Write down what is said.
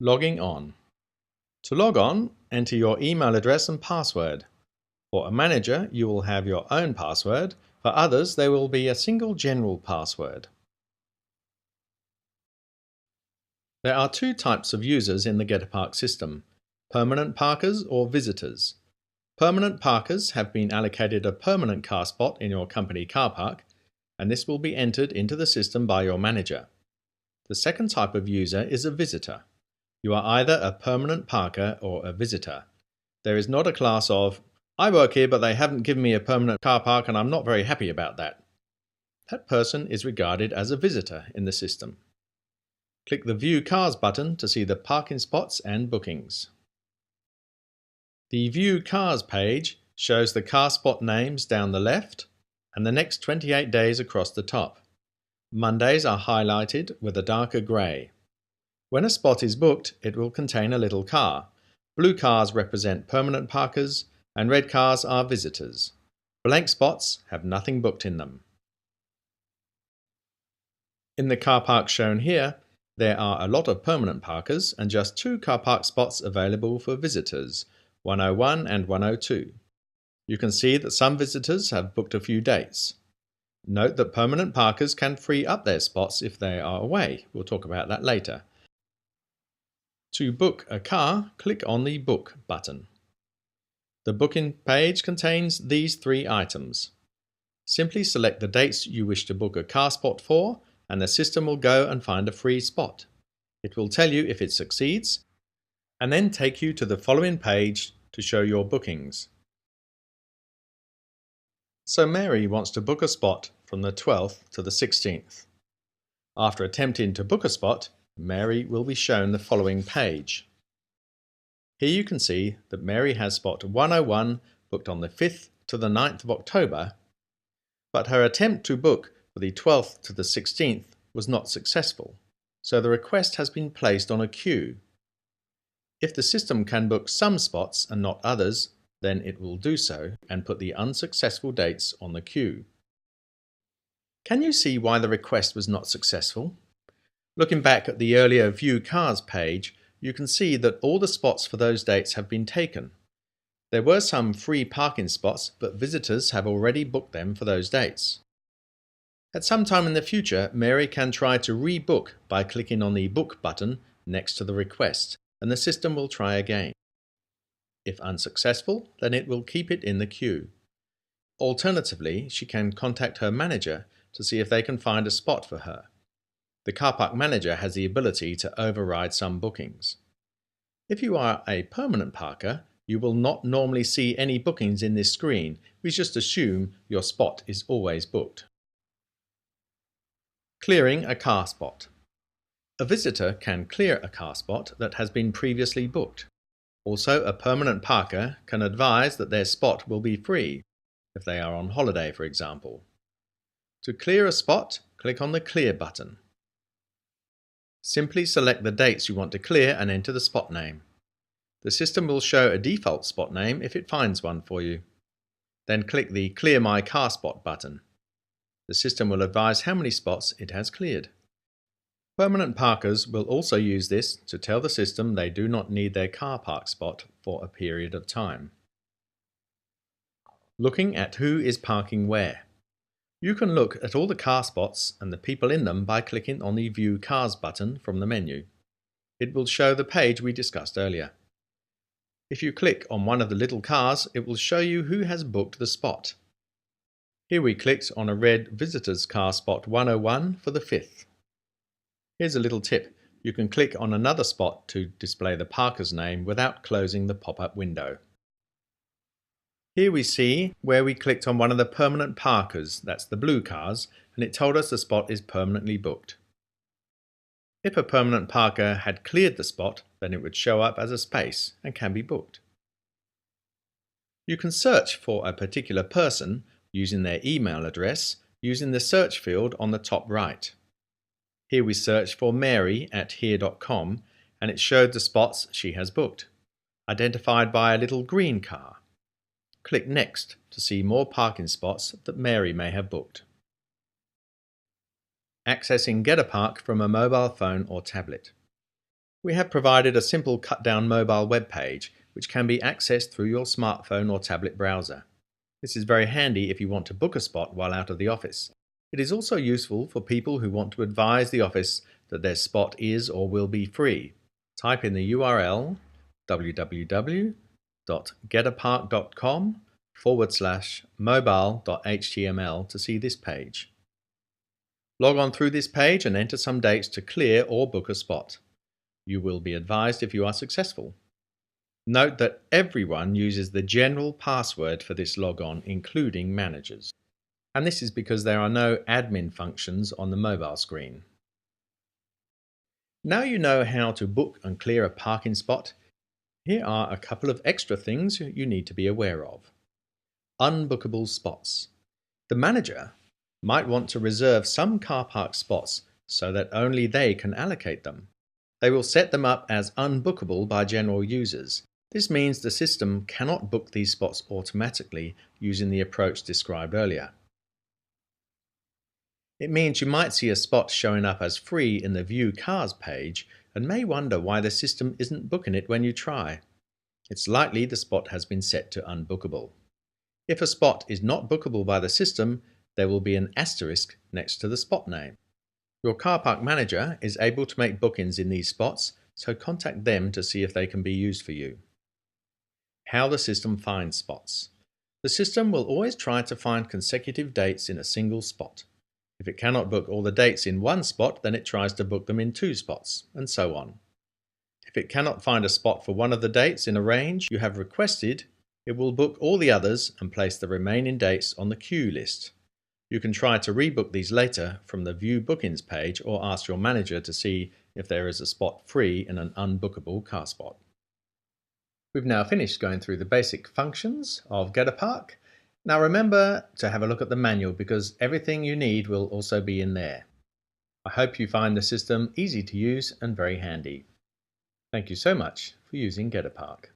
Logging on. To log on, enter your email address and password. For a manager, you will have your own password. For others, there will be a single general password. There are two types of users in the GetAPark system: permanent parkers or visitors. Permanent parkers have been allocated a permanent car spot in your company car park, and this will be entered into the system by your manager. The second type of user is a visitor. You are either a permanent parker or a visitor. There is not a class of, "I work here but they haven't given me a permanent car park and I'm not very happy about that." That person is regarded as a visitor in the system. Click the View Cars button to see the parking spots and bookings. The View Cars page shows the car spot names down the left and the next 28 days across the top. Mondays are highlighted with a darker grey. When a spot is booked, it will contain a little car. Blue cars represent permanent parkers and red cars are visitors. Blank spots have nothing booked in them. In the car park shown here, there are a lot of permanent parkers and just 2 car park spots available for visitors, 101 and 102. You can see that some visitors have booked a few dates. Note that permanent parkers can free up their spots if they are away. We'll talk about that later. To book a car, click on the Book button. The booking page contains these 3 items. Simply select the dates you wish to book a car spot for, and the system will go and find a free spot. It will tell you if it succeeds, and then take you to the following page to show your bookings. So Mary wants to book a spot from the 12th to the 16th. After attempting to book a spot, Mary will be shown the following page. Here you can see that Mary has spot 101 booked on the 5th to the 9th of October, but her attempt to book for the 12th to the 16th was not successful, so the request has been placed on a queue. If the system can book some spots and not others, then it will do so and put the unsuccessful dates on the queue. Can you see why the request was not successful? Looking back at the earlier View Cars page, you can see that all the spots for those dates have been taken. There were some free parking spots, but visitors have already booked them for those dates. At some time in the future, Mary can try to rebook by clicking on the Book button next to the request, and the system will try again. If unsuccessful, then it will keep it in the queue. Alternatively, she can contact her manager to see if they can find a spot for her. The car park manager has the ability to override some bookings. If you are a permanent parker, you will not normally see any bookings in this screen. We just assume your spot is always booked. Clearing a car spot. A visitor can clear a car spot that has been previously booked. Also, a permanent parker can advise that their spot will be free, if they are on holiday, for example. To clear a spot, click on the Clear button. Simply select the dates you want to clear and enter the spot name. The system will show a default spot name if it finds one for you. Then click the Clear My Car Spot button. The system will advise how many spots it has cleared. Permanent parkers will also use this to tell the system they do not need their car park spot for a period of time. Looking at who is parking where. You can look at all the car spots and the people in them by clicking on the View Cars button from the menu. It will show the page we discussed earlier. If you click on one of the little cars, it will show you who has booked the spot. Here we clicked on a red Visitors Car Spot 101 for the 5th. Here's a little tip. You can click on another spot to display the parker's name without closing the pop-up window. Here we see where we clicked on one of the permanent parkers, that's the blue cars, and it told us the spot is permanently booked. If a permanent parker had cleared the spot, then it would show up as a space and can be booked. You can search for a particular person using their email address using the search field on the top right. Here we searched for Mary at here.com and it showed the spots she has booked, identified by a little green car. Click Next to see more parking spots that Mary may have booked. Accessing GetAPark from a mobile phone or tablet. We have provided a simple cut-down mobile web page which can be accessed through your smartphone or tablet browser. This is very handy if you want to book a spot while out of the office. It is also useful for people who want to advise the office that their spot is or will be free. Type in the URL www.getapark.com/mobile.html to see this page. Log on through this page and enter some dates to clear or book a spot. You will be advised if you are successful. Note that everyone uses the general password for this logon, including managers. And this is because there are no admin functions on the mobile screen. Now you know how to book and clear a parking spot, here are a couple of extra things you need to be aware of. Unbookable spots. The manager might want to reserve some car park spots so that only they can allocate them. They will set them up as unbookable by general users. This means the system cannot book these spots automatically using the approach described earlier. It means you might see a spot showing up as free in the View Cars page and may wonder why the system isn't booking it when you try. It's likely the spot has been set to unbookable. If a spot is not bookable by the system, there will be an asterisk next to the spot name. Your car park manager is able to make bookings in these spots, so contact them to see if they can be used for you. How the system finds spots. The system will always try to find consecutive dates in a single spot. If it cannot book all the dates in one spot, then it tries to book them in 2 spots, and so on. If it cannot find a spot for one of the dates in a range you have requested, it will book all the others and place the remaining dates on the queue list. You can try to rebook these later from the View Bookings page or ask your manager to see if there is a spot free in an unbookable car spot. We've now finished going through the basic functions of Getapark. Now remember to have a look at the manual because everything you need will also be in there. I hope you find the system easy to use and very handy. Thank you so much for using Getapark.